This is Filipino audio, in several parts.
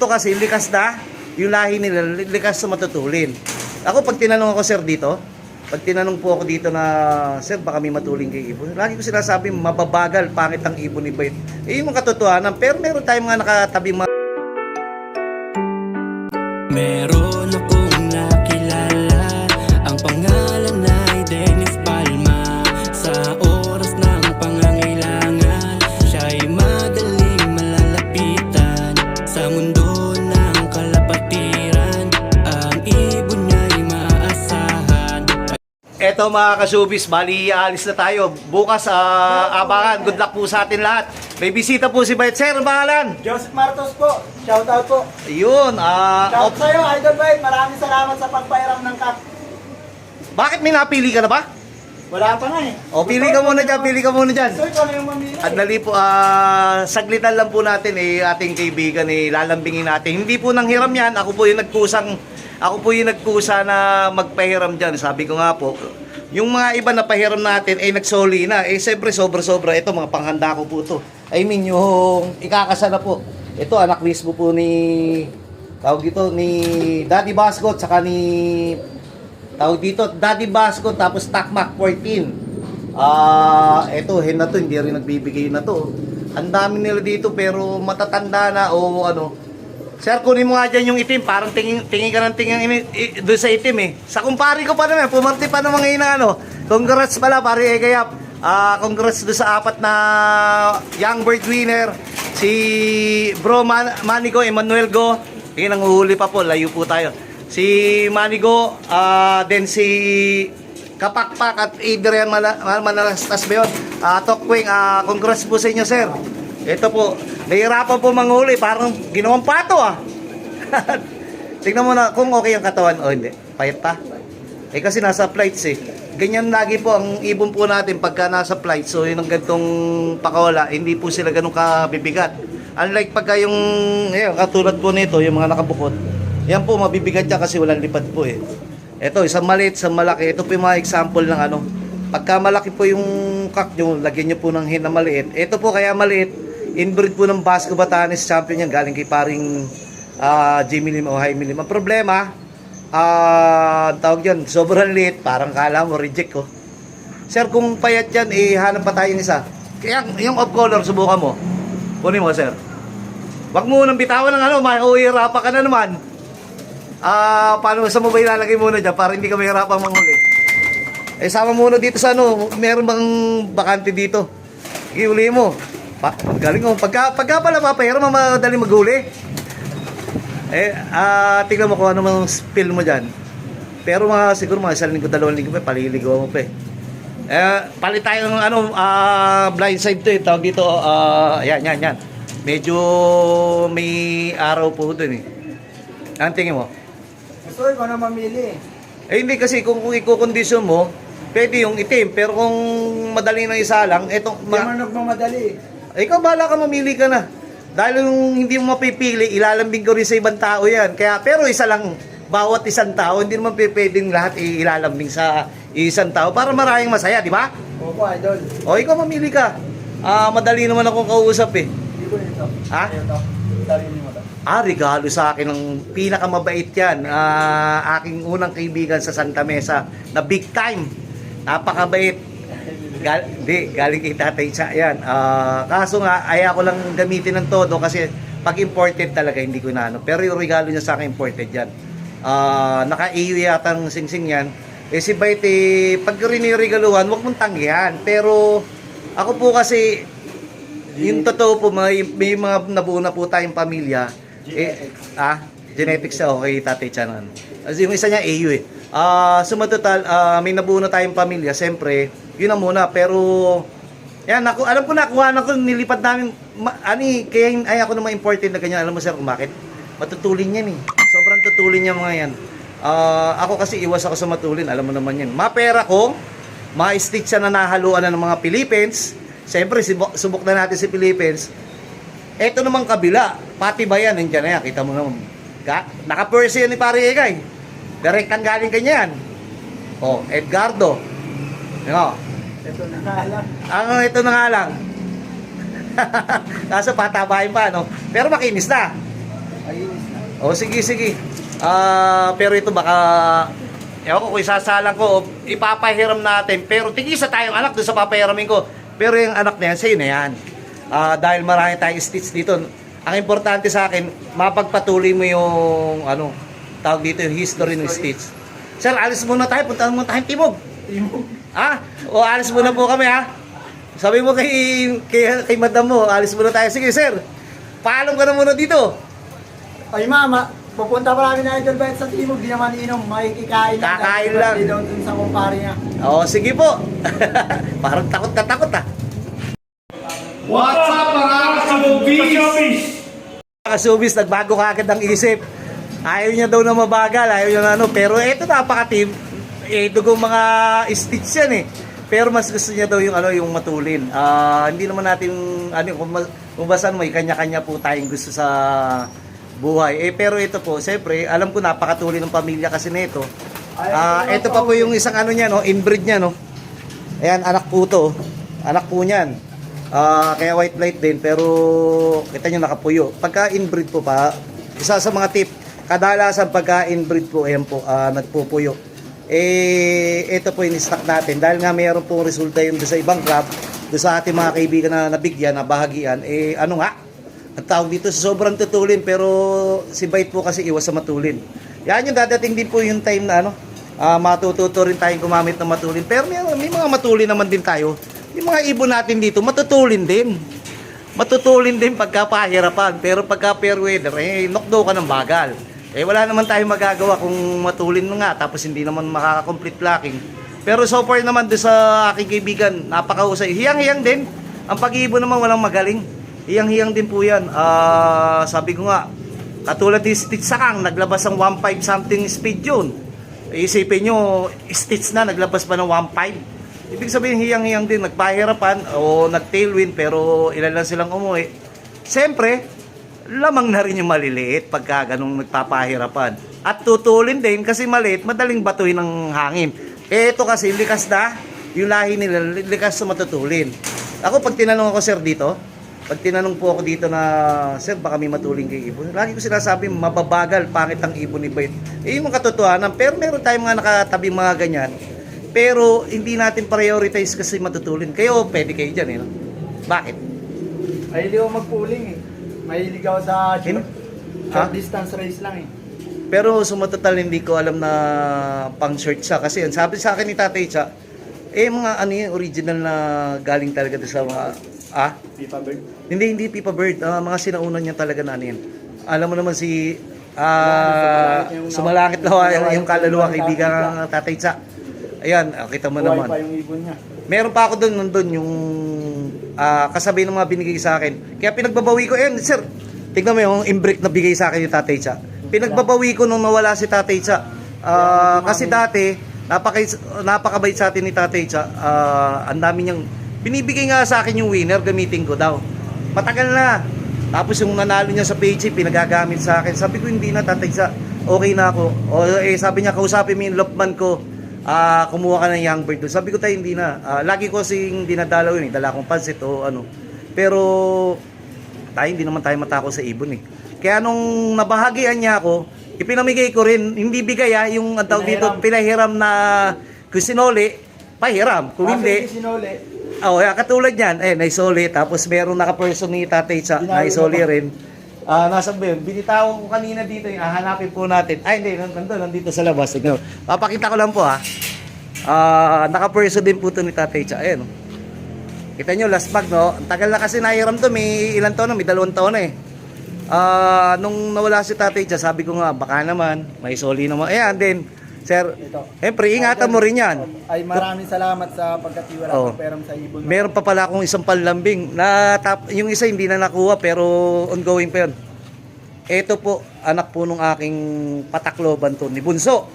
Ito kasi likas na, yung lahi nila likas sa matutulin. Ako pag tinanong ako sir dito, pag tinanong po ako dito na sir baka may matulin kay ibon, lagi ko sinasabi mababagal, pangit ang ibon ni Bait. Yung katotohanan, pero meron tayong mga nakatabi mga meron akong nakilala, ang pangalan ay Dennis Palma. Sa oras ng pangangailangan, siya'y madaling malalapitan. Sa mundo ng kalapatiran, ang ibon niya'y maaasahan. Eto mga kasubis, bali aalis na tayo. Bukas abangan, good luck po sa atin lahat. May bisita po si Bait. Sir, ang pangalan? Joseph Martos po. Shout out po. Ayun, Shout sa'yo, Idol Bait. Maraming salamat sa pagpairam ng cup. bakit may napili ka na ba? Wala pa nga eh. O, pili ka muna dyan, pili ka muna dyan. So, ikaw na yung mamili. At dali po, saglitan lang po natin ating kaibigan, lalambingin natin. Hindi po nang hiram yan, ako po yung nagkusa na magpahiram dyan. Sabi ko nga po, yung mga iba na pahiram natin ay nagsoli na. Siyempre, sobra-sobra. Ito, mga panghanda ko po to. I mean, yung ikakasala po. Ito, anak mismo po ni, tawag dito, ni Daddy Bascot, saka ni, tawag dito, Daddy Bascot, tapos Takmak 14. Ito, hen na to, hindi rin nagbibigay na to. Ang dami nila dito, pero matatanda na, o ano. Sir, kunin mo nga dyan yung itim, parang tingin ka ng tingin doon sa itim eh. Sa kumpari ko pa naman, pumarti pa naman ngayon na ano. Congrats pala, pare Egayap. Congrats doon sa 4 na young bird winner. Si Bro Manigo, Emmanuel Go. Yan ang uhuli pa po, layo po tayo. Si Manigo, then si Kapakpak at Adrian Manalastas ba yun? Tokwing, congrats po sa inyo sir. Ito po, nahihirapan po manghuli, parang ginawang pato Tingnan mo na kung okay ang katawan o hindi. Payat pa. Kasi nasa flights eh. Ganyan lagi po ang ibon po natin pagka nasa flight. So yun ang gantong pakawala, hindi po sila ganun kabibigat. Unlike pagka yung katulad po nito, yung mga nakabukod, yan po mabibigat niya kasi walang lipad po eh. Ito, isang maliit, isang malaki. Ito po yung mga example ng ano. Pagka malaki po yung cock nyo, lagyan nyo po ng hen na maliit. Ito po kaya maliit, inbreed po ng Basco Batanes champion yan, galing kay paring Jimmy Lim o Jaime Lim. Ang problema, tawag dyan, sobrang liit, parang kala mo, reject ko. Sir, kung payat yan, hanap pa tayo isa. Kaya yung off color, subukan mo. Kunin mo, sir. Wag mo nang bitawan ng ano, mahihirapan ka na naman. Paano sa mo ba ilalagay muna dyan para hindi ka mahirapan manghuli? Sama muna dito sa ano, meron bang bakante dito? Ihuli mo. Galing mo. Pagka pala papahiram, madali maghuli. Tingnan mo kung ano mang spill mo dyan. Pero siguro mga 1 linggo, 2 linggo pa, paliligaw mo pa palit tayo ng ano, blind side to tawag dito, yan. Medyo may araw po dun Ang tingin mo? Gusto ikaw na mamili. Hindi kasi kung i-condition mo, pwede yung itim. Pero kung madali na isa lang, etong Hindi man nagmamadali. ikaw bahala ka, mamili ka na. Dahil yung hindi mo mapipili, ilalambing ko rin sa ibang tao yan. Kaya, pero isa lang, bawat isang tao, hindi naman pwedeng lahat ilalambing sa isang tao para maraming masaya, di ba? Opo, Idol. O, ikaw mamili ka. Madali naman akong kausap eh. Hindi ko nito. Ha? Ito. Sarili mo to. Regalo sa akin ng pinakamabait yan. Aking unang kaibigan sa Santa Mesa na big time. Napakabait. Galing kay Tatay Cha yan. Kaso nga, ayaw ko lang gamitin ng todo kasi pag imported talaga hindi ko na ano. Pero yung regalo niya sa akin imported yan. Naka-EU yata ng singsing yan. Si Bait pag riniregaluhan, huwag mong tanggihan. Pero ako po kasi, yung totoo po, may mga nabuo na po tayong pamilya. Genetics siya, okay, Tatay Cha na. Yung isa niya, EU sumatotal, may nabuo na tayong pamilya, siyempre, yun na muna. Pero, yan, alam ko na, kuha na ko, nilipad namin, kaya ako naman imported na ganyan. Alam mo sir, kung bakit? Matutulin yan Sobrang tutulin niya mga yan. Ako kasi iwas ako sa matulin, alam mo naman yan. Mapera ko, ma-stitch siya na nahaluan na ng mga Philippines. Siyempre, subok na natin si Philippines. Ito namang kabila, pati ba yan? Nandiyan na yan, kita mo naman. Naka-purse yan ni Pare Egay. Direktang galing kanya yan. Edgardo. Ito na nga lang. Ito na nga lang. Kaso patabahin pa, no? Pero makinis na. Ayos na. O sige, sige. Pero ito baka, ewan ko kung isasalang ko, o ipapahiram natin. Pero tigisa tayong anak doon sa papahiramin ko. Pero yung anak na yan, sa'yo na yan. Dahil marami tayong stitch dito. Ang importante sa akin, mapagpatuloy mo yung, ano, tawag dito yung history ng stitch. Sir, alis muna tayo. Puntahan muna tayong Timog. Timog. O alis muna po kami, ha? Sabi mo kay madam mo, alis muna tayo. Sige, sir. Paalam ka na muna dito. Ay mama, pupunta pa namin na Idol Bait sa Timog, di naman inom, makikikain lang. Kakain lang. Birthday daw dun sa kumpare niya. O, sige po. Parang takot na takot, ha? What's up, mga kasubis? Mga kasubis, nagbago ka agad ang isip. Ayaw niya daw na mabagal, ayaw niya na ano. Pero eto, napaka-team. Dugong mga stitch yan, eh. Pero mas gusto niya daw yung ano, yung matulin. Hindi naman natin ano, kung basan mo, kanya-kanya po tayong gusto sa buhay. Pero ito po, siyempre, alam ko napakatulin ng pamilya kasi nito. Ito pa po yung isang ano niya, no, inbreed niya, no. Ayan, anak po to. Anak po niyan. Kaya white light din, pero kita niyo nakapuyo. Pagka inbreed po pa, isa sa mga tip, kadalasan pagka inbreed po, ayan po, nagpupuyo. Ito po yung stock natin dahil nga mayroon pong resulta yun sa ibang club, doon sa ating mga kaibigan na nabigyan, na bahagian, ano nga, ang tawag dito, sobrang tutulin, pero si Bait po kasi iwas sa matulin. Yan yung dadating din po yung time na ano, matututo rin tayong gumamit ng matulin, pero may mga matulin naman din tayo. Yung mga ibon natin dito, matutulin din pagka pahirapan, pero pagka fair weather, knockdown ka ng bagal. Wala naman tayong magagawa kung matulin nga tapos hindi naman makaka-complete blocking. Pero so far naman doon sa aking kaibigan, napakahusay. Hiyang-hiyang din. Ang pag-iibon naman walang magaling. Hiyang-hiyang din po yan. Sabi ko nga, katulad ni Stitch Sakang, naglabas ng 1.5 something speed yun. Isipin nyo, Stitch na, naglabas pa ng 1.5. Ibig sabihin, hiyang-hiyang din. Nagpahirapan o nag-tailwind pero ilan lang silang umuwi. Siyempre, lamang na rin yung maliliit pagka ganung nagpapahirapan. At tutulin din kasi maliit, madaling batuhin ng hangin. Ito kasi likas na, yung lahi nila likas sa matutulin. Ako pag tinanong ako sir dito, pag tinanong po ako dito na sir baka may matulin kay ibon, lagi ko sinasabi mababagal, pangit ang ibon ni Bait. Yung katotohanan, pero meron tayong mga nakatabing mga ganyan. Pero hindi natin prioritize kasi matutulin. Kayo pwede kayo dyan, no? Bakit? Ay, hindi ako magpuling eh. Mahilig ako sa short distance race lang eh. Pero sumatotal hindi ko alam na pang short siya. Kasi ang sabi sa akin ni Tatay Cha, mga ano yung original na galing talaga sa mga, Pipa Bird? Hindi Pipa Bird. Mga sinaunan niya talaga na ano yan. Alam mo naman si, sumalangit na yung kaluluwa kaibigan ng Tatay Cha. Ayan, kita mo naman. Buhay pa yung ibon niya. Meron pa ako doon yung kasabay ng mga binigay sa akin. Kaya pinagbabawi ko, sir, tignan mo yung imbrick na bigay sa akin yung Tatay Cha. Pinagbabawi ko nung nawala si Tatay Cha. Kasi dati, napakabait sa atin ni Tatay Cha. Ang dami niyang, binibigay nga sa akin yung winner, gamitin ko daw. Matagal na. Tapos yung nanalo niya sa page, pinagagamit sa akin. Sabi ko, hindi na Tatay Cha, okay na ako. Sabi niya, kausapin mo yung lopman ko. Kumuha ka ng young bird doon. Sabi ko tayo hindi na. Lagi ko kasing dinadalaw yun, dala akong pansit o ano. Pero tayo hindi naman tayo matako sa ibon eh. Kaya nung nabahagian niya ako, ipinamigay ko rin, hindi bigay yung ang tawag dito, pinahiram na kung sinoli, pahiram. Kung hindi, katulad yan, naisoli. Tapos meron naka-person ni Tatay Cha, naisoli rin. Nasa ba yun? Binitawan ko kanina dito yung hahanapin po natin. Hindi, nandito sa labas. Tignan. Papakita ko lang po naka-perso din po ito ni Tatay Cha. Ayan. Kita nyo, last bag, no? Ang tagal na kasi nahiram to. May ilang taon na, may 2 taon na eh. Nung nawala si Tatay Cha, sabi ko nga, baka naman, may soli naman. Ayan din. Sir, siyempre, ingatan mo rin yan. Ay, maraming salamat sa pagkatiwala ng peram sa ibon. Meron pa pala akong isang panlambing. Yung isa hindi na nakuha, pero ongoing pa yun. Ito po, anak po nung aking patakloban to, ni Bunso.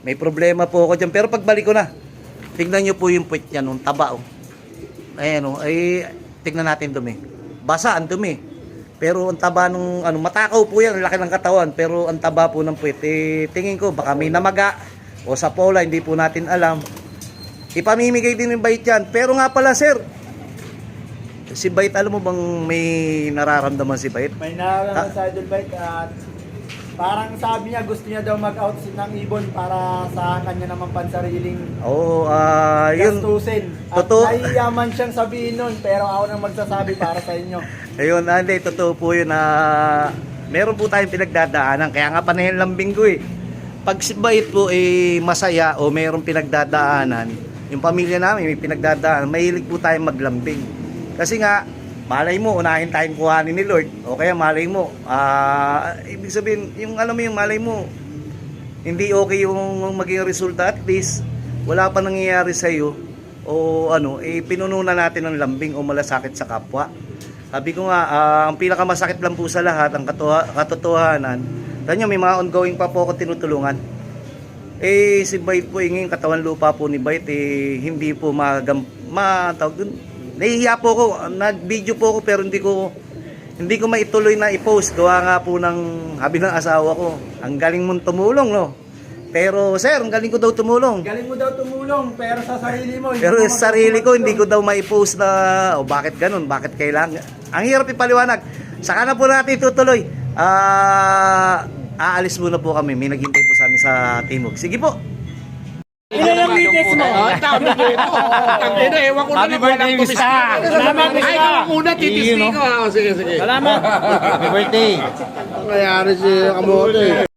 May problema po ako dyan. Pero pagbalik ko na, tignan nyo po yung puwet niya nung taba. Ayan, tignan natin dumi. Basa, ang dumi. Pero ang taba nung matakaw po yan, laki ng katawan, pero ang taba po ng puwet, tingin ko baka may namaga o sa pola, hindi po natin alam. Ipamimigay din ng Bait yan. Pero nga pala sir, Si Bait, alam mo bang may nararamdaman si Bait? May nararamdaman sa Idol Bike at parang sabi niya gusto niya daw mag-out ng ibon para sa kanya naman pansariling Oo, yun. gastusin. At Totoo. nahiyaman siyang sabihin nun, pero ako nang magsasabi para sa inyo. Ayun, hindi, totoo po yun na meron po tayong pinagdadaanan. Kaya nga panahin lambing ko eh. Pag si Bait po masaya o meron pinagdadaanan, yung pamilya namin may pinagdadaanan, mahilig po tayong maglambing. Kasi nga, malay mo, unahin tayong kuhanin ni Lord. O kaya malay mo, ibig sabihin, yung alam mo yung malay mo, hindi okay yung maging resulta, at least, wala pa nangyayari sa'yo, o ano, pinununan natin ng lambing o malasakit sa kapwa. Sabi ko nga, ang pinakamasakit lang po sa lahat, ang katotohanan, tanyo, may mga ongoing pa po ako tinutulungan. Si Bait po, yung katawan lupa po ni Bait, hindi po tawag dun, nahihiya po ako, nag-video po ako pero hindi ko maituloy na i-post. Gawa nga po ng habi ng asawa ko, ang galing mong tumulong, no? Pero sir, ang galing ko daw tumulong. Galing mo daw tumulong, pero sa sarili mo, Pero mo sa sarili ko, matutulong. hindi ko daw mai-post na, bakit ganun, bakit kailangan. Ang hirap ipaliwanag. Saka na po natin tutuloy. Aalis muna po kami. May naghintay po sa amin sa Timog. Sige po. Ilan ang latest mo? Tama ko ito. Tangina, ewan ko na lang walang tumista. Salamat, Ay, ako muna, titisting ko. Sige. Happy birthday! Nangyayari si Kamote.